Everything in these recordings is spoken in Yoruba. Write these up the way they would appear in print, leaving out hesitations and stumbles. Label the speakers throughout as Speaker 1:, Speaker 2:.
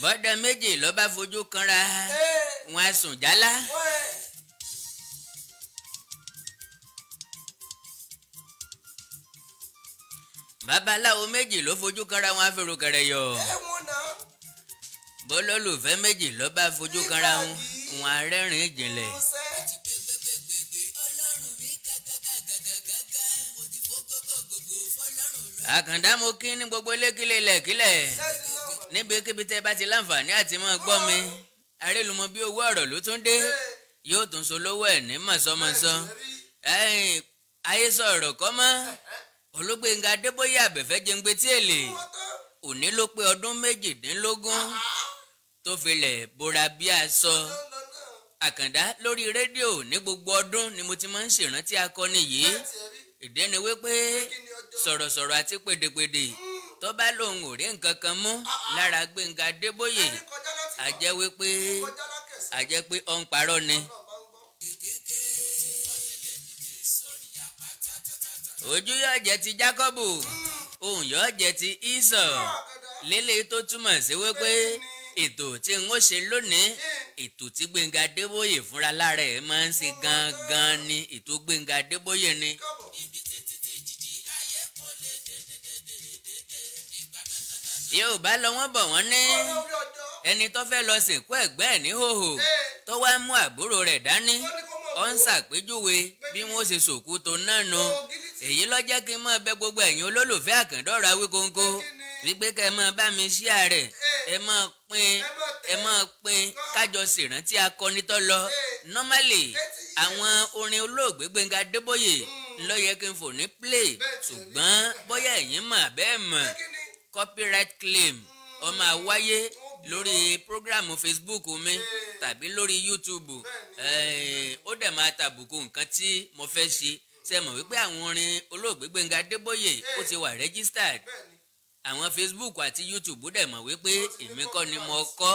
Speaker 1: bọ́dọ̀ méjì ló bá fojú kanra wọn á sùn jálá. babaláwo méjì ló fojú kanra wọn á fèrò kẹrẹ yọ. bọ́lọ́lùfẹ́ méjì ló bá fojú kanra wọn á rẹ́rìn ìjìnlẹ̀. àkàndá mo kí ní gbogbo elékìlẹ̀ ilẹ̀kílẹ̀ níbikíbi tẹ́ bá ti láǹfààní àti máa gbọ́ mi arélùmọ́ bí owó ọ̀rọ̀ ló tún dé yóò tún so lówó ẹ̀ ní mọ̀sánmọ́sán ayé sọ̀rọ̀ kọ́ mọ́ Olúgbénga Adébóyè Àbẹ̀fẹ́ jẹ́ngbé tí èlé òní ló pé ọdún 18 tó filẹ̀ bora bí aṣọ. Àkàndá lórí rédíò ní gbogbo ọdún ni mo ti máa ń ṣèrántí akọni yìí ìdí ni wípé sọ̀rọ̀sọ̀rọ̀ àti pèdèpèdè tó bá lòun ò rí nǹkan kan mú lára Gbénga Adébóyè àjẹ́ pé ó ń parọ́ ni. ojú yóò jẹ́ ti Jákọ́bù ohùn yóò jẹ́ ti Ísọ̀ lélẹ̀ tó túmọ̀ sí wípé ètò tí n ó ṣe lónìí ètò tí Gbénga Adébóyè fúnra lára ẹ̀ máa ń ṣe gangan ni ètò Gbénga Adébóyè ni. yóò bá lọ wọ́n bọ̀ wọ́n ní ẹni tó fẹ́ lọ sìnkú ẹ̀gbẹ́ ẹ̀ ní hòhò tó wá mú àbúrò rẹ̀ dání ó ń ṣàpèjúwe bí wọ́n ṣe sòkú tó náà nu èyí ló jẹ́ kí n máa bẹ gbogbo ẹ̀yin olólùfẹ́ Àkàndọ́rọ̀ Awíkonko wípé kẹ́ ẹ máa bá mi share rẹ̀ ẹ máa pín kájọ ṣèrántí akọni tó lọ normally àwọn orin olóògbé Gbénga Adébóyè ló yẹ kí n fò ní play ṣùgbọ́n bóyá ẹ̀yin mọ̀ bẹ́ẹ̀ mọ̀ copyright claim ó máa wáyé lórí programu Facebook mi tàbí lórí YouTube ó dẹ̀ máa tàbùkù nǹkan tí mo fẹ́ ṣe mọ̀ wípé àwọn orin olóògbé Gbénga Adébóyè ó ti wà registered àwọn Facebook àti YouTube dẹ̀ mọ̀ wípé èmi kọ́ ni mo kọ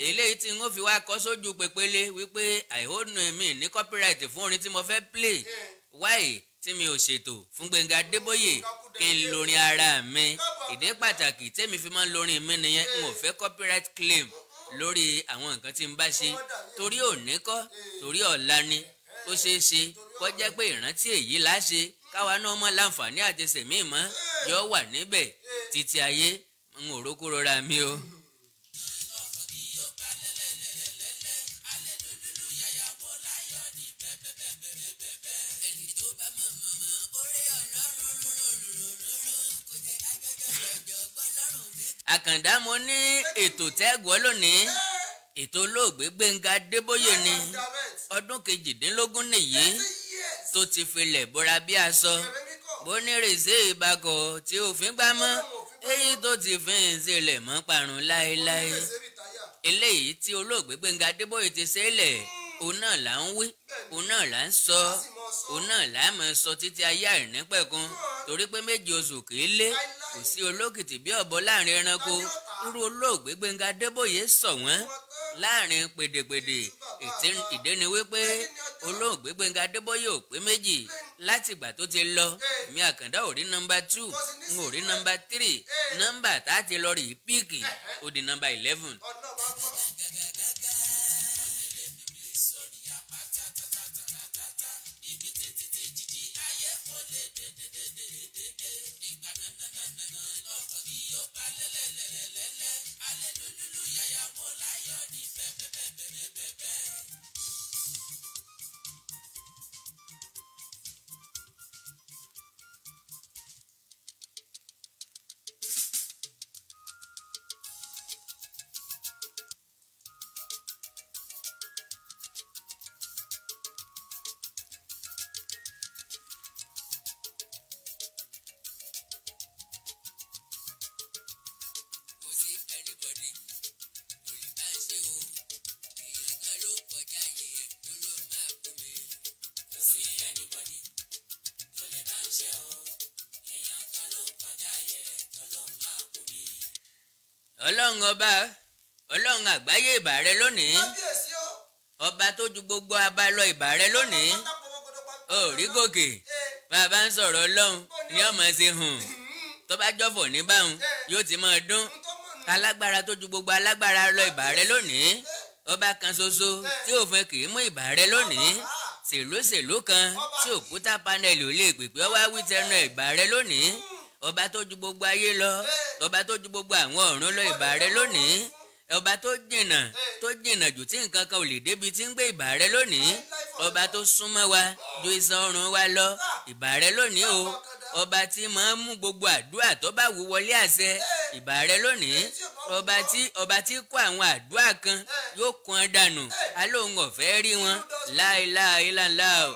Speaker 1: eléyìí tí n ó fi wá kọ sójú pépélé wípé àìhónú mi ní copyright fún orin tí mo fẹ́ play why tí mi ò ṣètò fún Gbénga Adébóyè kí n lórin ara mi ìdí pàtàkì tẹ́mi fi máa ń lórin mi nìyẹn n ò fẹ́ copyright claim lórí àwọn nǹkan tí n bá ṣe torí òní kọ́ torí ọ̀la ni ó ṣeé ṣe kó jẹ́ pé ìrántí èyí láṣe káwa náà mọ́ láǹfààní àti sẹ̀mí mọ́ yọ wà níbẹ̀ títí ayé n ò rókó rọra mi o. Àkàndá mo ní ètò tẹ́gbọ́ lónìí ètò olóògbé Gbénga Adébóyè ni ọdún 18 nìyí tó ti filẹ̀ bọ́ra bí aṣọ bó ní rèé ìbákọ̀ tí òfin gbá mọ́ èyí tó ti fi ń sílẹ̀ mọ́ parun láéláé eléyìí tí olóògbé Gbénga Adébóyè ti ṣẹlẹ̀ òun náà là ń wí òun náà là ń sọ òun náà là á mọ̀ sọ títí ayé àìnípẹ̀kun torí pé méje oṣù kìí lé kò sí olókìtì bí ọ̀bọ láàrin ẹranko irú olóògbé Gbénga Adébóyè sọ wọ́n láàrin pèdèpèdè ìdẹ́ni wípé olóògbé Gbénga Adébóyè ò pé méjì láti ìgbà tó ti lọ mi Àkàndá ò rí nọ́mbà 2 n ò rí nọ́mbà 3 nọ́mbà tá a ti lọ rí píìkì ó di nọ́mbà 11. ọlọ́run ọba ọlọ́run àgbáyé ìbà rẹ lónìí ọba tó ju gbogbo abá lọ ìbà rẹ lónìí orí gòkè bàbá ń sọ̀rọ̀ ọlọ́run ní ọmọ ṣe hùn tó bá jọ̀fọ̀ ní báwọn yóò ti máa dún alágbára tó ju gbogbo alágbára lọ ìbà rẹ lónìí ọba kan ṣoṣo tí òfin kì í mú ìbà rẹ lónìí ṣèlú kan tí òkúta panẹ́lì ò lè pèpè ọwá wí tẹnu ìbà rẹ lónìí ọba tó ju gbogbo ayé lọ ọba tó ju gbogbo àwọn ọ̀run lọ ìbà rẹ lónìí ọba tó jìnnà jù tí nǹkan kan ò lè débi tí ń gbé ìbà rẹ lónìí ọba tó súnmọ́ wa ju iṣan ọrùn wa lọ ìbà rẹ lónìí o ọba tí máa ń mú gbogbo àdúrà tó bá wù wọlé àṣẹ ìbà rẹ lónìí ọba tí kó àwọn àdúrà kan yóò kàn dànù alóhùn ọ̀fẹ́ rí wọn láìláìláńlá o.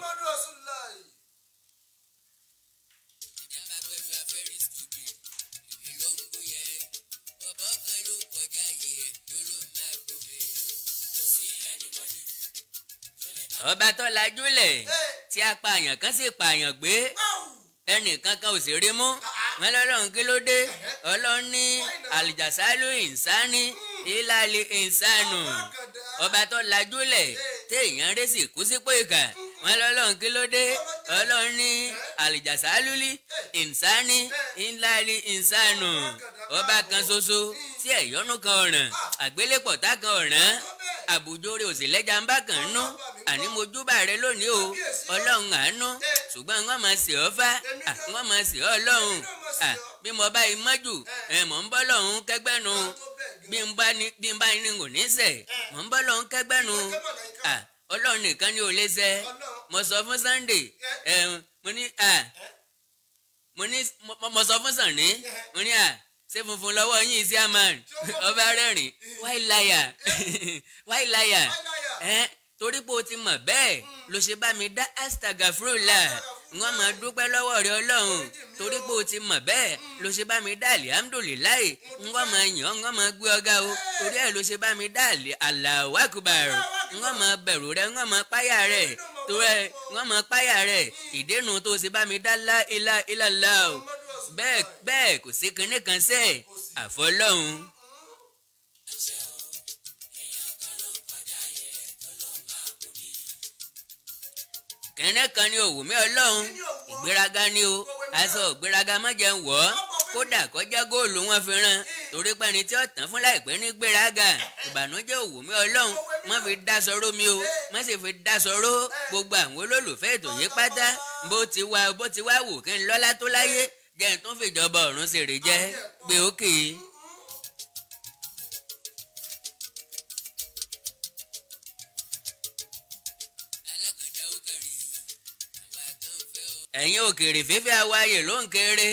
Speaker 1: ọba tó lajúlẹ̀ tí apààyàn kan sì pààyàn gbé ẹnìkan kan ò sì rí mú wọn lọ́lọ́run kí ló dé ọlọ́run ní àlìjàsálù ìsáni ìlàlẹ̀ ìsánù ọba tó lajúlẹ̀ téèyàn rẹ̀ sì kú sípò ìkà wọn lọ́lọ́run kí ló dé ọlọ́run ní àlìjàsálù ìsáni ìlàlẹ̀ ìsánù ọba kan ṣoṣo tí ẹ̀yọ́nú kan ọ̀ràn àgbélépọ̀tá kan ọ̀ràn àbùjóre òsì lẹ́jà ń bá kàn ń nú àní mojúbà rẹ lónìí o ọlọ́run àánú ṣùgbọ́n wọ́n máa ṣe ọ́ fá wọ́n máa ṣe ọ́ ọlọ́run bí mo bá yìí mọ́jù mò ń bọ́ lọ́hún kẹ́gbẹ́nu bí n bá ní kò ní sẹ̀ mò ń bọ́ lọ́hún kẹ́gbẹ́nu ọlọ́run nìkan ni ò lè ṣe mo sọ fún Sunday mo sọ fún Sunday mo ní ṣé funfun lọ́wọ́ yín sí àmàn ọba rẹ́rìn why liar torí pé o ti mọ̀ bẹ́ẹ̀ ló ṣe bá mi dá astagafurullah wọ́n máa dúpẹ́ lọ́wọ́ rẹ ọlọ́run torí pé o ti mọ̀ bẹ́ẹ̀ ló ṣe bá mi dá alihamudulilayi wọ́n máa yàn wọ́n máa gbé ọ̀gá o torí ẹ̀ ló ṣe bá mi dá Allahu akbar wọ́n máa bẹ̀rù rẹ wọ́n máa páyà rẹ torí ẹ̀ wọ́n máa páyà rẹ ìdènà tó ṣe bá mi dá la ilaha illallah o bẹ́ẹ̀ kò sí kinní kan sẹ́ẹ̀ àfọlọ́hún. kẹ́nẹ́ kan ní òwò mi ọlọ́run ìgbéraga ni o aṣọ ìgbéraga má jẹ́ ń wọ̀ ọ́ kódà kọjá góòlù wọn fi ràn torí pé ẹni tí ó tán fún láìpẹ́ ní gbéraga ìbànújẹ́ òwò mi ọlọ́run wọ́n fi dáṣọró mi o wọ́n sì fi dáṣọró gbogbo àwọn olólùfẹ́ ètò yìí pátá bó ti wá wò kí n lọ́lá tó láyé jẹ́ n tún fìjọba ọ̀run ṣèrè jẹ́ gbé òkè. ẹ̀yin òkèèrè fífẹ́ àwáyé ló ń kéré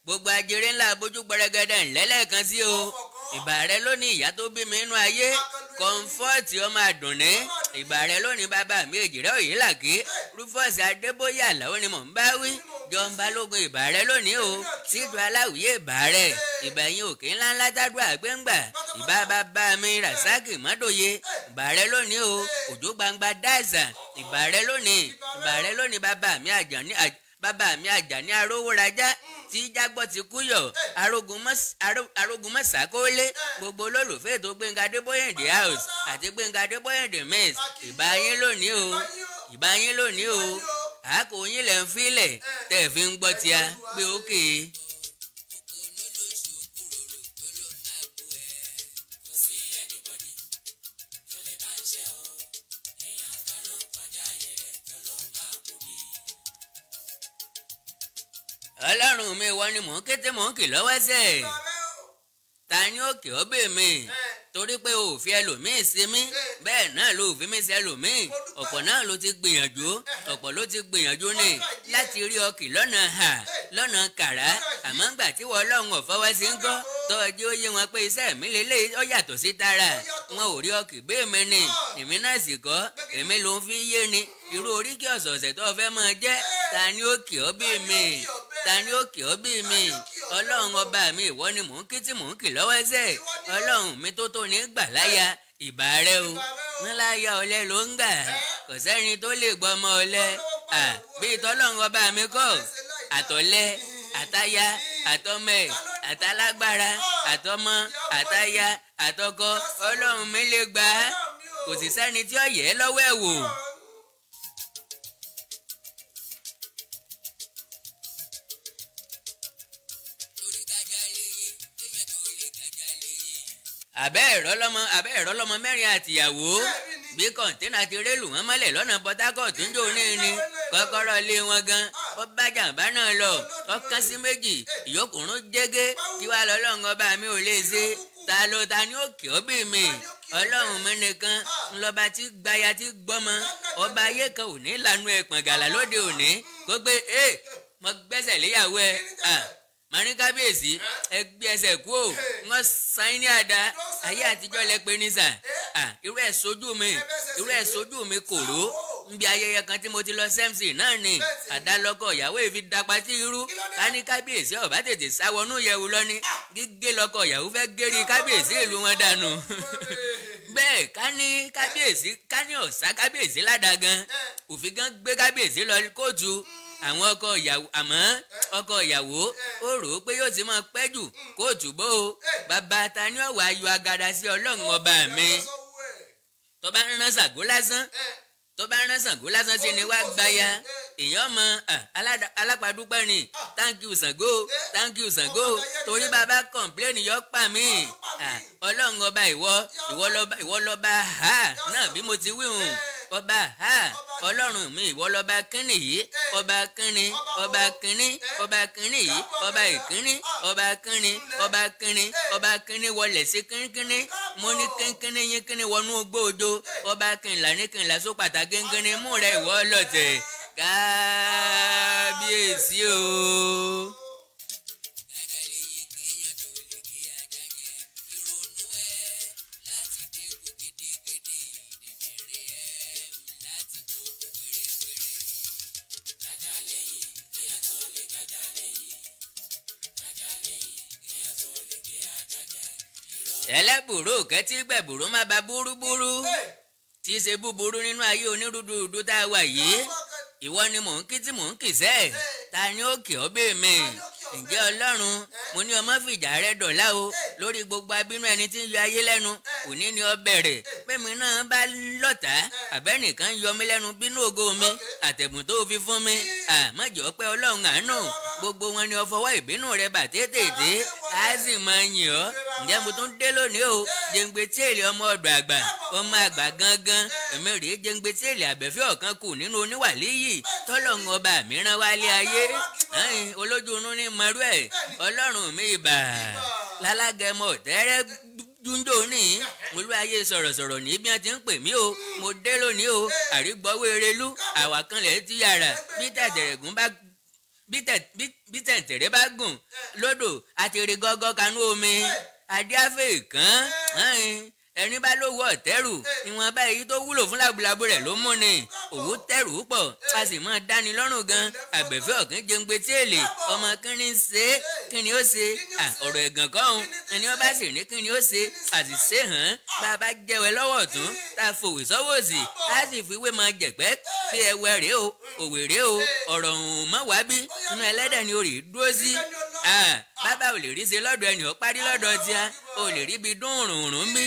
Speaker 1: gbogbo ajere ńlá bójú gbẹrẹgẹdẹ ńlẹ́lẹ́kan sí o ìbà rẹ lónìí ìyá tó bí mi inú ayé kọ́ńfọ́ọ̀tì ọmọ àdùnní ìbà rẹ lónìí bàbá mi èjìrẹ́ òyìnlàkè Rufus Adébóyè Àlàó ni mò ń bá wí John Balógun ìbà rẹ lónìí o Sídùú Aláwìyé ìbà rẹ ìbà yín òkè ńláńlá tádùn àgbẹ̀ngbà ìbà bàbá mi Rasaki Mádòye ìbà rẹ lónìí o Òjó Gbangba Dáìsà ìbà rẹ lónìí bàbá mi Àjàní Arówórajá tí jágbọ́ ti kú yọ̀ arógun mọ́sàkólé gbogbo olólùfẹ́ tó Gbénga Adébóyè the house àti Gbénga Adébóyè the mess ìbà yín lónìí o àákò yín lẹ̀ ń filẹ̀ tẹ̀ fi ń gbọ́ tíá gbé òkè. ọlọ́run mi wọ́n ni mò ń kété mò ń kì lọ́wọ́ sẹ́ ta ni ó kì ọ́ bẹ̀ mí torí pé o ò fi ẹlòmíì sí mi bẹ́ẹ̀ náà ló fi mí sí ẹlòmíì ọ̀pọ̀ náà ló ti gbìyànjú ní láti rí ọkì lọ́nà kàrá àmọ́ ńgbà tí wọ́n ọlọ́run ọ̀fọwọ́ sí ń gbọ́ tọ́jú ó yé wọn pé iṣẹ́ mi lélẹ̀ ó yàtọ̀ sí tara wọn ò rí ọkì bẹ́ẹ̀ mi ni èmi náà sì kọ́ èmi ló ń fi yé ni irú oríkì ọ̀sọ̀ọ̀sẹ̀ tó fẹ́ máa jẹ́ ta ni ó kì ọ́ bí mi ọlọ́run ọba mi ìwọ ni mò ń kí tí mò ń kì lọ́wọ́ ẹsẹ̀ ọlọ́run mi tó ní gbà láyà ìbà rẹ o wọn láyà ọ̀lẹ ló ń gbà kò sẹ́ni tó lè gbọ́ ọmọ ọ̀lẹ bí tọ́lọ́run ọba mi kọ́ àtọ̀lẹ àtaya àtọmẹ àtàlágbára àtọmọ àtaya àtọkọ ọlọ́run mi lè gbà á kò sì sẹ́ni tí ó yẹ̀ ẹ́ lọ́wọ́ ẹ̀ wò. àbẹ́ ẹ̀rọ lọ́mọ mẹ́rin àtìyàwó bí kọ̀ǹténà ti rélù wọn mọ́lẹ̀ lọ́nà Port Harcourt ń jò ní kọ́kọ́rọ́ lé wọn gan ó bá jàǹbá náà lọ ó kán sí méjì ìyókùnrún jẹ́gẹ́ kí wàá lọ́lọ́run ọba mi ò lè ṣe ta ni ó kì ọ́ bí mi ọlọ́run mi nìkan ńlọba tí gbaya tí gbọ́mọ ọba ayé kan ò ní lànà ẹ̀pọ̀n gàlà lóde òní kó gbé mo gbẹ́sẹ̀ léyàwó ẹ̀ màní kábíyèsí ẹgbẹ́ ẹsẹ̀ kú ò wọ́n san ní àdá ayé àtijọ́ lẹ pé ní sà irú ẹ̀ sojú mi kòró nbí ayẹyẹ kan tí mo ti lọ sẹ́msì náà ni àdálọ́kọ̀ ìyàwó ìfi dapá sí irú ká ní kábíyèsí ọ̀bá tètè sáwọnú yẹ̀wò lọ́ní gígé lọ́kọ̀ ìyàwó fẹ́ gérí kábíyèsí ìlú wọn dànù bẹ́ẹ̀ ká ní ọ̀sá kábíyèsí ládàá gan òfin gan gbé kábíyèsí lọ kóòtù àwọn ọkọ ìyàwó ó rò ó pé yóò ti máa pẹ́ jù kóòtù bó o bàbá ta ni ọ̀wọ́ ayọ̀ agada sí ọlọ́run ọba mi tó bá rán Ṣàngó lásán sí ni wàá gbáya èèyàn mọ alápàdúpẹ́ ni thank you Ṣàngó torí bàbá kọ̀ǹpléènì yọ pa mí ọlọ́run ọba ìwọ lọ́ba náà bí mo ti wí hùn ọba ọlọ́run mi ìwọ lọ́ba kínní yìí ọba kínní yìí ọba ìkínní ọba kínní wọlé sí kínní mo ní kínní yín kínní wọnú gbòòjò ọba kínlá ní kínlá só pàtàkì kínní mú rẹ ìwọ ọlọ́tẹ̀ kábíyèsí o. ẹlẹ́bùrú kẹ́tí gbẹ̀bùrú má ba búrúbúrú tí í ṣe búburú nínú ayé onírúurú tá a wà yìí ìwọ ni mò ń kí tí mò ń kì sẹ́ ta ni ó kì ọ́ bẹ́ẹ̀ mi ǹjẹ́ ọlọ́run mo ní ọmọ fìjà rẹ dọ̀lá o lórí gbogbo abínú ẹni tí ń yọ ayé lẹ́nu òní ni ọ bẹ̀rẹ̀ pẹ́mi náà bá lọ́tà àbẹ́nìkan yọ mí lẹ́nu bínú ògo mi àtẹ̀bùn tó fi fún mi àmọ́jọ́ pé ọlọ́run àánú gbogbo wọn ni ọ fọwọ́ ìbínú rẹ bà tètè á sì máa yìn ọ́ ǹjẹ́ mo tún dé lónìí o jẹ́ǹgbẹ́ tíèlì ọmọ ọ̀dọ̀ àgbà ọmọ àgbà gangan èmi rèé jẹ́ǹgbẹ́ tíèlì àbẹ̀fẹ́ ọ̀kan kù nínú oníwàlíyì tọ́lọ́run ọba mìíràn wálé ayé olójú inú ní mọ́rú ẹ̀ ọlọ́run mi ìbà lálágẹmọ tẹ́rẹ́ dúndò ní olú ayé sọ̀rọ̀sọ̀rọ̀ ní bí wọ́n ti ń pè mí o mo dé lónìí o àrígbọ́wọ́ erelú àwàkànlẹ̀ ti yàrá bí tẹ̀tẹ̀rẹ̀ bá gùn lódò àti rí gọ́gọ́ kanú omi adíáfẹ́ kan ẹni bá lówó ọ̀tẹ́rù ìwọ̀nba èyí tó wúlò fún làbúlàbú rẹ̀ ló mú ni òwú tẹ̀rù pọ̀ a sì máa dáni lọ́rùn gan àbẹ̀fẹ́ ọ̀kín jẹ́ǹgbẹ́ tí èlé ọmọ kínní ṣe kínní ó ṣe ọ̀rọ̀ ẹ̀gàn kọ́hún ẹni wọ́n bá sì ní kínní ó ṣe àṣìṣe hàn bá a bá jẹ́wẹ́ lọ́wọ́ ọ̀tún tá a fòwé sọ́wọ́ òsì á sì fi wé máa jẹ̀pẹ́ pé ẹwẹ́ rèé o òwe rèé o ọ̀rọ̀ òun mọ́ wá bí inú ẹlẹ́dẹ̀ ni orí dúró sí bàbá ò lè rí ṣe lọ́dọ̀ ẹni ò parí lọ́dọ̀ tíá ò lè rí bí dún rùnrùn bí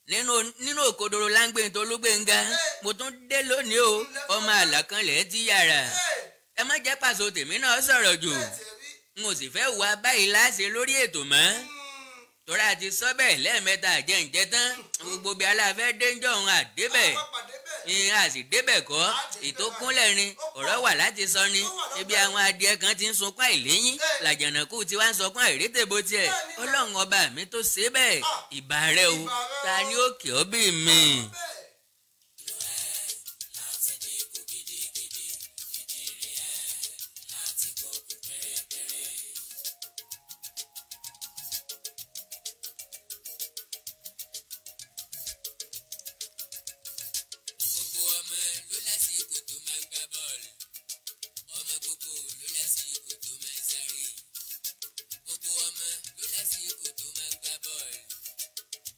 Speaker 1: nínú òkodoro láńgbé tolúgbénga mo tún dé lónìí o ọmọ àlàkànlẹ̀ ti yàrá ẹ má jẹ́ pàṣọ tèmi náà sọ̀rọ̀ jù n ò sì fẹ́ wá báyìí láṣẹ lórí ètò mọ́ torí àti sọ́bẹ̀ lẹ́ẹ̀mẹ́ta àjẹǹjẹ tán gbogbo bí aláfẹ́ déńjọ́ òun àdébẹ̀ ìhìn àsì débẹ̀ kọ́ ìtókúnlẹ̀ ni ọ̀rọ̀ wà láti sọ ni ibi àwọn adìẹ kan ti ń sunkún àìléyìn làjànàkú tí wàá ń sọkún àìrétèbó tiẹ̀ ọlọ́run ọba mi tó ṣe bẹ́ẹ̀ ìbà rẹ o ta ni ó kì ọ́ bí mi.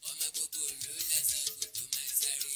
Speaker 2: Ọmọ gbogbo ló lásìkò tó máa ń sáré.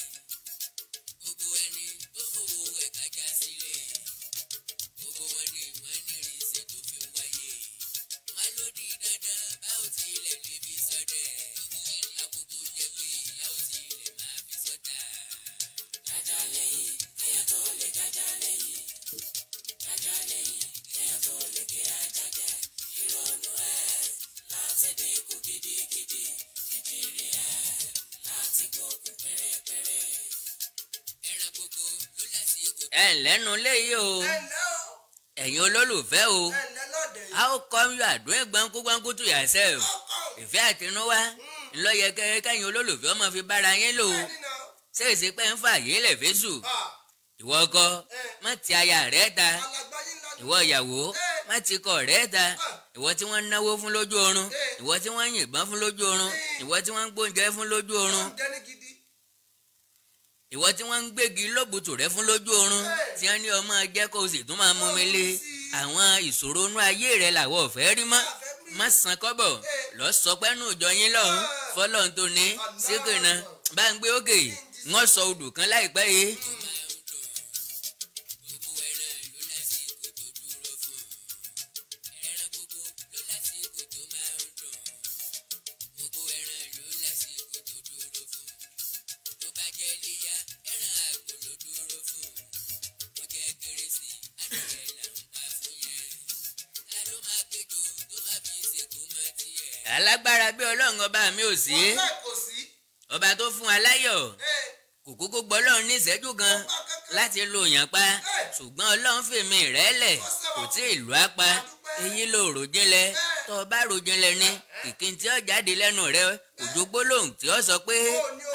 Speaker 1: ẹ lẹ́nu léyìí o ẹ̀yin olólùfẹ́ o how come you are doing gbáǹkú to yourself ìfẹ́ àtinúwá ńlọ́yẹ kẹ́yìn olólùfẹ́ ọmọ fi bára yín lò ó ṣèṣe pé ń fà yé lè fésù ìwọ ọkọ má ti aya rẹ ta ìwọ ìyàwó má ti kọ rẹ ta ìwọ tí wọ́n ń náwó fún lójú oorun ìwọ tí wọ́n ń yìnbọn fún lójú oorun ìwọ tí wọ́n ń gbóúnjẹ fún lójú oorun ìwọ tí wọ́n ń gbégi lóbùtù rẹ fún lójú oorun tí wọ́n ní ọmọ jẹ́ kó o sì tún máa mú mi lé àwọn ìṣòro inú ayé rẹ làwọn ò fẹ́ rí mọ́ má san kọ́bọ̀ lọ sọ pẹ́nu ìjọ yín lọ́hùn fọlọ́n tó ní síkìnà bá ń gbé òkè wọ́n sọ odù kan láìpẹ́ yìí. alágbára bí ọlọ́run ọba mi ò sí ọba tó fún wa láyọ̀ kò kúkú gbọ́ ọlọ́run ní ìṣẹ́jú kan láti lo yàn pa ṣùgbọ́n ọlọ́run fèmí rẹ̀ lẹ̀ kò tí ì lù á pa èyí ló rò jinlẹ̀ tó o bá rò jinlẹ̀ ni kìkì tí ó jáde lẹ́nu rẹ òjò gbólóhùn tí ó sọ pé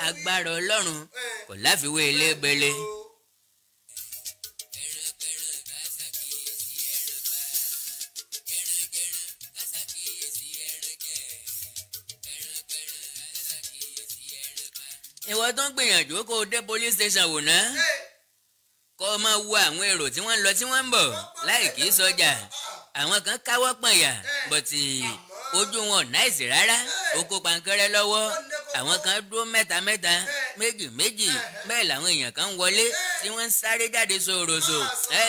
Speaker 1: agbára ọlọ́run kò láfiwé elégbélé. ìwọ tó ń gbìyànjú kó o dé police station wò ná kó o máa wo àwọn èrò tí wọ́n ń lọ tí wọ́n ń bọ̀ láì kì í sọjà àwọn kan káwọ́ pọ̀nyà bọ̀tì ojú wọn náìsì rárá ó kó pankẹ́rẹ́ lọ́wọ́ àwọn kan dúró mẹ́ta méjì bẹ́ẹ̀ làwọn èèyàn kan ń wọlé tí wọ́n ń sáré jáde sòròsò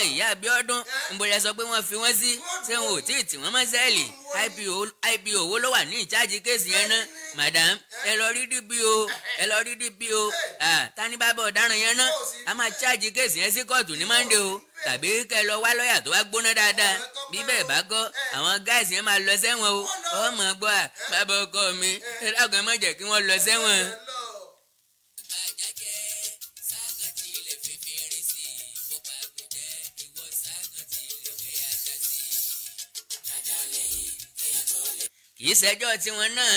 Speaker 1: ìyá Abíọ́dún ń bọ̀dá sọ pé wọ́n fi wọ́n sí ṣé wọn ò tí ì tì wọ́n mọ́ sẹ́ẹ̀lì IPO owó ló wà ní ìcháàjì kéèsì yẹn ná madam ẹ lọ rí DPO tani bàbá ọ̀daràn yẹn ná a máa cháàjì kéèsì yẹn sí kóòtù ní Monday o tàbí kẹ́ lọ wá lọ́ọ̀yà tó wá gbóná dáadáa bí bẹ́ẹ̀ bá kọ́ àwọn gáàsì yẹn máa lọ sẹ́wọ̀n o ọmọ gbọ́ bàbá ọkọ mi ẹ dákun má jẹ́ kí wọ́n lọ sẹ́wọ̀n. kì í ṣẹjọ́ tiwọn náà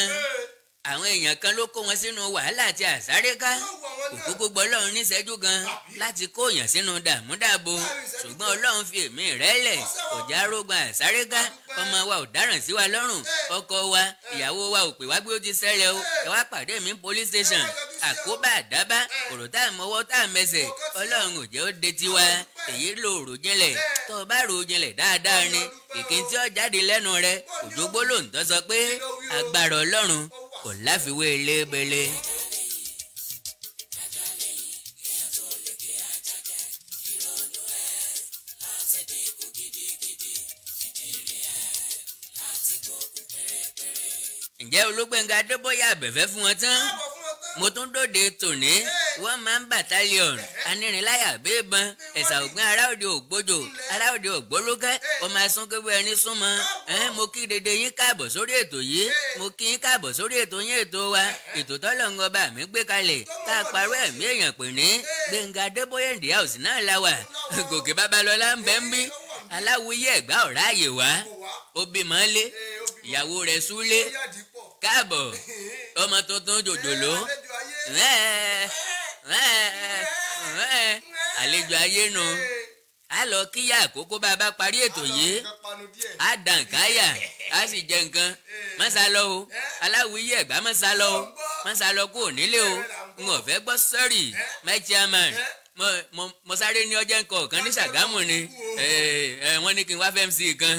Speaker 1: àwọn èèyàn kan ló kó wọn sínú wàhálà àti àsáréká òkúkú gbọ́ ọlọ́run níṣẹ́jú gan láti kó èèyàn sínú dààmúdàbò ṣùgbọ́n ọlọ́run fi èmi rẹ̀ lẹ̀ kò já rógun àsáréká ọmọ wa ò dáràn sí wa lọ́rùn ọkọ wa ìyàwó wa ò pè wá gbé ó ti ṣẹlẹ̀ o ẹ wá pàdé mi police station àkóbá àdábá ọ̀rọ̀ tá à mọ́wọ́ tá à mẹsẹ̀ ọlọ́run ò jẹ́ ó de tiwa èyí ló rò jinlẹ̀ tó o bá rò jinlẹ̀ dáadáa ni kìkì tí ó jáde lẹ́nu rẹ òjò gbólóhùn tó sọ pé agbára ọlọ́run kò láfiwé lébele. ǹjẹ́ Olúgbénga Adébóyè àbẹ̀fẹ́ fún wọn tán mo tún dòde tòní wọ́n máa ń battalion anírinláyà bíbọn ẹ̀sà ògbìn aráòde ògbójò aráòde ògbólókẹ́ ọmọ asúnkébé ẹni súnmọ́ mo kí dédé yín káàbọ̀ sórí ètò yìí mo kí yín káàbọ̀ sórí ètò yín ètò wa ètò tọ́lọ́run ọba mi gbé kalẹ̀ tá a parọ́ ẹ̀mí èèyàn pè ní Gbénga Adébóyè in the house náà la wà Gòkè Babalọ́lá ń bẹ ń bí aláwuyé Ẹ̀gbá ọ̀rá àyè wá ó bímọ lé ìyàwó rẹ̀ súlé káàbọ̀ ọmọ tuntun jòjòló àlejò ayé nu a lọ kíyà àkókò bá a bá parí ètò yìí a dàn káyà a sì jẹ nǹkan má sá lọ o aláwìyé Ẹ̀gbá má sá lọ o má sá lọ kó nílé o n ò fẹ́ gbọ́ sọ́ọ̀rì my chairman mo sáré ní ọjọ́ nǹkan ọ̀kan ní Ṣàgámù ni wọ́n ní kí n wá fẹ́ MC kan.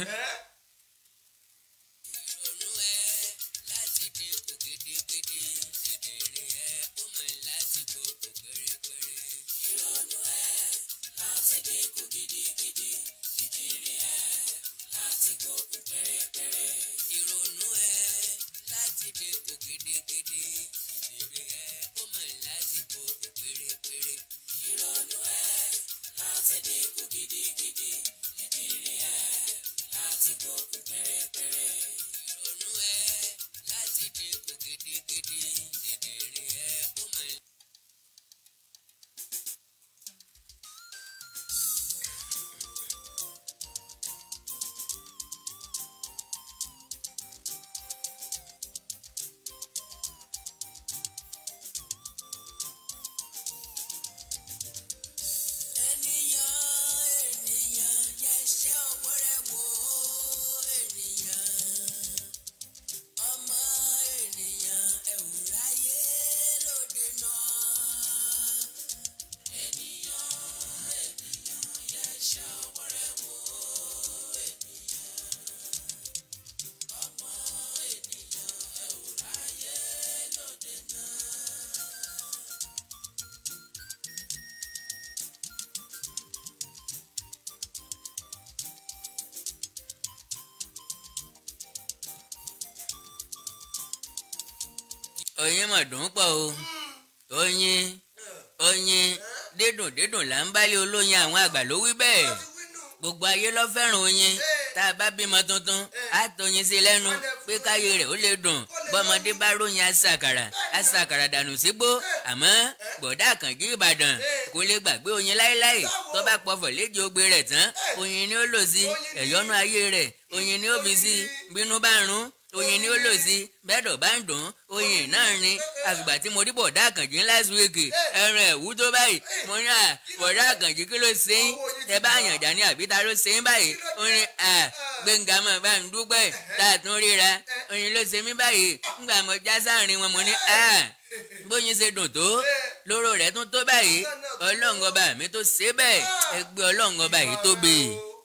Speaker 1: oyin mà dùn pọ̀ o oyin dídùn là ń bálé olóyin àwọn àgbà ló wí bẹ́ẹ̀ gbogbo ayé ló fẹ́ràn oyin tá a bá bímọ tuntun á tóyin sí lẹ́nu pé káyé rẹ̀ ó lè dùn bọ́mọdé bá róyin àṣàkàrà dànù sígbó àmọ́ bọ̀dá Àkànjí Ìbàdàn kò lè gbàgbé oyin láéláé tó bá pọfọ̀ léjì ogbe rẹ̀ tán oyin ni ó lò sí ẹ̀yọ́nú ayé rẹ̀ oyin ni ó fi sí bínú bá ń rún oyin ni ó lò sí bẹ́ẹ̀dọ̀ bá ń dùn oyin náà ni àfìgbà tí mo rí bọ̀dá Àkànjí last week ẹran ẹ̀wú tó báyìí mo ní bọ̀dá Àkànjí kí ló ṣe ń ẹ bá yànjá ní àbí ta ló ṣe ń báyìí ó ní Gbénga mọ̀ bá ń dúpẹ́ tá a tún ríra oyin ló ṣe mí báyìí ńgbà mo já sáàrin wọn mo ní bóyin ṣe dùn tó lóró rẹ̀ tún tó báyìí Ọlọ́run ọba mi tó ṣe bẹ́ẹ̀ ẹgbẹ́ Ọlọ́run ọba yìí tó gbé e.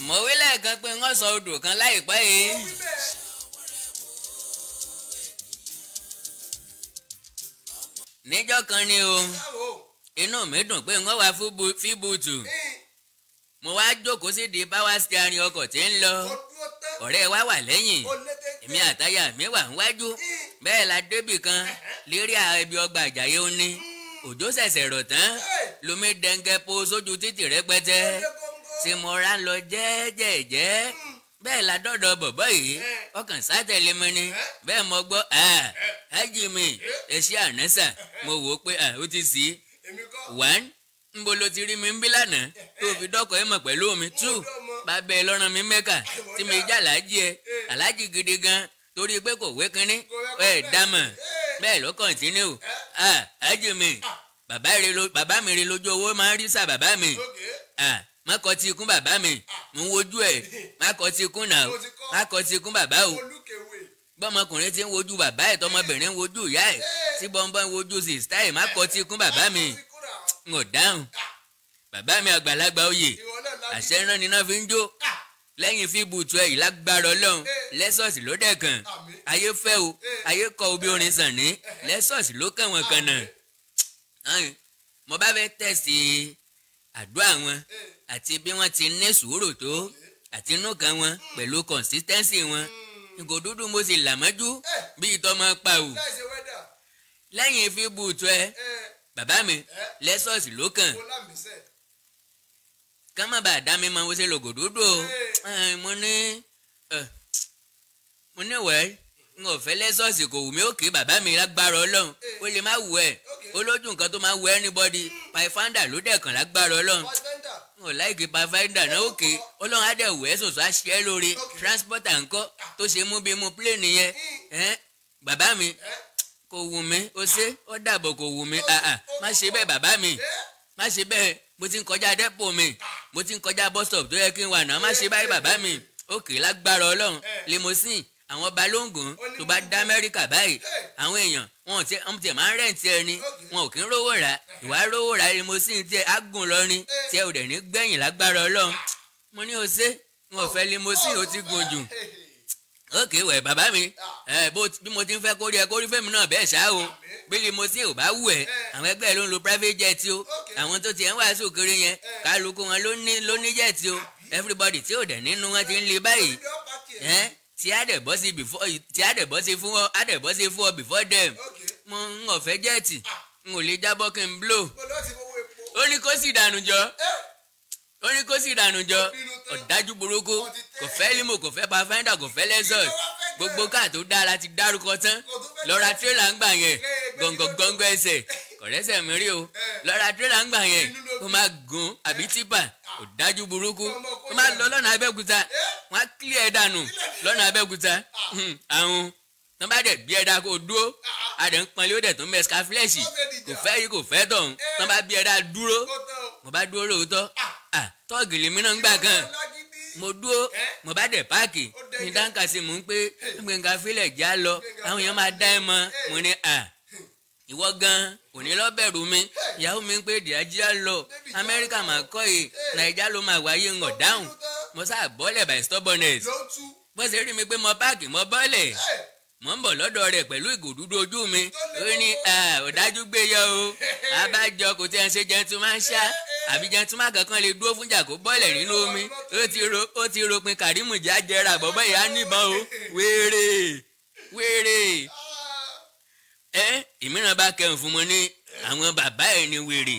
Speaker 1: mo wí lẹ́ẹ̀kan pé wọ́n sọ odò kan láìpẹ́ yìí. níjọ́ kan ni o inú mi dùn pé wọ́n wá fíbùtù mo wá jókòó sí di power steering ọkọ̀ tí ń lọ ọ̀rẹ́ wa wà lẹ́yìn èmi àtàyà mi wà níwájú bẹ́ẹ̀ la débì kan lérí ibi ọgbà Àjàyè ó ní òjò ṣẹ̀ṣẹ̀ rọ̀ tán lomi dẹ́ngẹ́ po sójú títì rẹpẹtẹ tí mo rà lọ jẹ́jẹ́jẹ́ bẹ́ẹ̀ la dọ́dọ̀ bọ̀bọ́ yìí ọkàn sátẹ̀lé mi ni bẹ́ẹ̀ mo gbọ́ ájì mi ẹ̀ṣẹ́ ànásà mo wò ó pé ó ti sí one nbo ló ti rí mi ń bí lánàá tó fi dọ́kọ̀ ẹ̀ mọ̀ pẹ̀lú mi two bàbá ẹ lọ́ràn mi Mẹ́kà tí mi já aláàjì ẹ aláàjì gidi gan torí pé kò wé kínní ẹ̀ dámọ̀ bẹ́ẹ̀ ló kọ̀ntínú ájì mi bàbá mi rí lójú owó máa ń rí sà bàbá mi má kọ tí ikún bàbá mi mo ń wojú ẹ má kọ tí ikún náà má kọ tí ikún bàbá o bọ́mọkùnrin ti ń wojú bàbá ẹ̀ tọmọbìnrin ń wojú ìyá ẹ̀ tí bọ́ńbọ́n ń wojú sìstá ẹ̀ má kọ tí ikún bàbá mi ń ò dáhùn bàbá mi àgbàlagbà oyè àṣẹ rán ni náà fi ń jó lẹ́yìn fíbùtù ẹ̀ yìí lágbára Ọlọ́run lẹ́sọ̀sì ló dẹ̀ kàn ayé fẹ́ o ayé kọ obi orin sàn ní lẹ́sọ̀sì ló kàn wọ́n kan náà mo bá fẹ́ tẹ̀sí àdúrà wọn àti bí wọ́n ti ní sùúrù tó àti inú kan wọn pẹ̀lú consistency wọn ìgò dúdú mo sì làmọ́jú bí ìtọ́mọ pa ò lẹ́yìn fíbùtù ẹ bàbá mi lẹ́sọ̀sì ló kàn ká má bàa dá mi mọ wọ́n ṣe lògò dúdú o mo ní wẹ́ẹ́ n ò fẹ́ lẹ́sọ̀sì kò wù mí òkè bàbá mi lágbára Ọlọ́run ó lè má wù ẹ́ ó lójú nǹkan tó máa wù anybody paifanda ló dẹ̀ kàn lágbára Ọlọ́run n ò láìkí paifanda náà òkè Ọlọ́run á dẹ̀ wù ẹ́ sòsò àṣẹ lórí transporter ńkọ́ tó ṣe mú bí mú plane yẹn bàbá mi kò wù mí ó ṣe ó dàbọ̀ kò wù mí má ṣe bẹ́ẹ̀ bàbá mi má ṣe bẹ́ẹ̀ mo ti ń kọjá dẹ́pọ̀ mi mo ti ń kọjá bus stop tó yẹ kí n wà náà má ṣe báyìí bàbá mi òkè lágbára Ọlọ́run limousine àwọn balóńgùn tó bá dá Amẹ́ríkà báyìí àwọn èèyàn wọn ti máa ń rẹ̀ǹtì ẹni wọn ò kí ń rówó rà ìwà rówó rà limousine tiẹ̀ á gùn lọ́rin tí ẹ ò dẹ̀ ní gbẹ̀yìn lágbára Ọlọ́run mo ní o ṣe wọn ò fẹ́ limousine ó ti gùn jù ókè wẹ̀ bàbá mi bí mo ti ń fẹ́ kórí ẹ kórí fẹ́mi náà bẹ́ẹ̀ ṣá o bí limousine ò bá wù ẹ́ àwọn ẹgbẹ́ ló ń lo private jet o àwọn tó ti ẹ̀ ń wàásù kiri yẹn kálukú wọn ló ní jet o everybody tí ò dẹ̀ nínú wọn ti ń le báyìí tí a dẹ̀ bọ́ sí fún ọ before them mo ń ọ̀fẹ́ jẹ́ẹ̀tì n ò lè jábọ́ kí n blow ó ní kó sì dànù jọ ọ̀dájú burúkú kò fẹ́ limo kò fẹ́ pathfinder kò fẹ́ lexus gbogbo káà tó dára ti dárúkọ tán lọ́ra tírélà ń gbà yẹn gọ̀ǹgọ̀ǹgọ̀ ẹsẹ̀ kọ̀rẹ́sẹ̀ mi rí o lọ́ra tírélà ń gbà yẹn kó máa gun àbí tipa ọ̀dájú burúkú kó máa lọ lọ́nà Abẹ́òkúta wọ́n á clear ẹ̀ dànù lọ́nà Abẹ́òkúta àwọn tó bá dẹ̀ bí ẹ̀dá kó dúró adẹ̀ ń pọnlé ó dẹ̀ tó ń mẹ́sìká fílẹ̀ṣì kò fẹ́ yìí kò fẹ́ tọ̀hún tó bá bí ẹ̀dá dúró mo bá dúró lóòótọ́ tọ́ọ̀gì lèmi náà ń gbà kan mo dúró mo bá dẹ̀ páàkì ní dáńkà sí mò ń pé Gbénga fílẹ̀ já lọ àwọn èèyàn máa dá ẹ mọ́ mo ní ìwọ gan òní lọ́bẹ̀rù mi ìyàwó mi ń pé dìájíá lọ Amẹ́ríkà máa kọ́ yìí Nàìjíríà ló máa wáyé ń ọ̀dáhùn mo sáà bọ́lẹ̀ by stubbornness bó ṣe rí mi pé mo páàkì mo bọ́lẹ̀ mo ń bọ̀ lọ́dọ̀ rẹ̀ pẹ̀lú ìgò dúdú ojú mi ó ní ọ̀dájú gbé yọ o abájọ kò tí ẹ ń ṣe gentleman ṣá àbí gentleman kankan lè dúró fúnjà kó bọ́ọ̀lẹ̀ nínú omi ó ti ropin Kàrímù jájẹra bọ́bọ́ ìyá níbọn o wéré ìmíràn bá kẹrùn fún mo ní àwọn bàbá ẹ̀ ní wèrè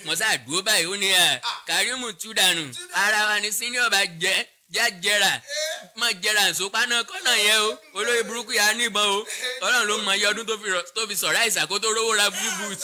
Speaker 1: mo sáà dúró báyìí ó ní Kàrímù tú dànù ara wa ni senior bá jẹ́ra má jẹ́ra nsopana kọ́nà yẹn o olóyè burúkú yà á níbọn o Ọlọ́run ló mọ iye ọdún tó fi sọ̀rọ̀ àìsàn kó tó rówó ra boot.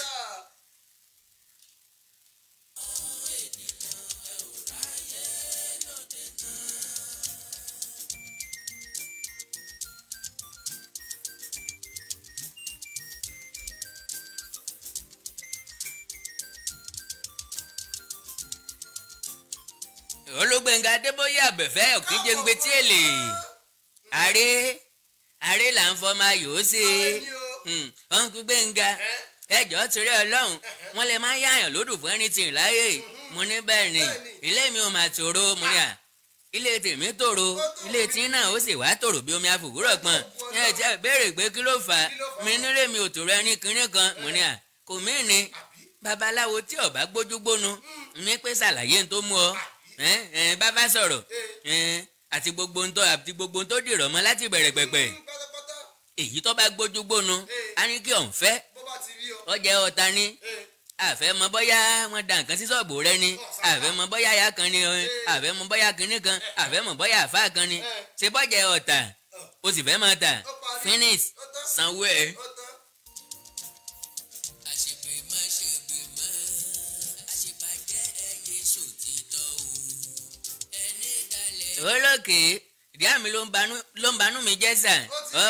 Speaker 1: Olúgbénga Adébóyè Àbẹ̀fẹ́ Òkíjẹ́ngbé tí èlé àrè là ń fọmọ ayò ṣe ọ̀nkú Gbénga ẹjọ́ torí Ọlọ́run wọ́n lè máa yáàyàn lódù fún ẹni tì láyé mo ní bẹ́ẹ̀ ni ilé mi ò máa tòrò mo ní ilé tèmi tòrò ilé tí náà ó sì wá tòrò bí omi àfòwúrọ̀ pọn ẹ ti béèrè pé kí ló fà á mi nílé mi ò tòrò ẹni kinní kan mo ní kò mí ni babaláwo tí ọba gbójú gbónu mi pé ṣàlàyé n tó mú ọ bàbá sọ̀rọ̀ àti gbogbo ń tó dìrọ̀ mọ́ láti bẹ̀rẹ̀ pẹ̀pẹ̀ èyí tó bá gbójú gbónu á ní kí òun fẹ́ ọjà ọ̀tá ni àfẹ́ mọ bọ́yá wọn da nǹkan sí ṣọ́ọ̀bù rẹ ni àfẹ́ mọ bọ́yá ya kan ni àfẹ́ mọ bọ́yá kinní kan àfẹ́ mọ bọ́yá àfáà kan ni ṣe bọ́jà ọ̀tá o sì fẹ́ máa tà finish sanwó ẹ̀. olókè ìyá mi ló ń banú mi jẹ́ sà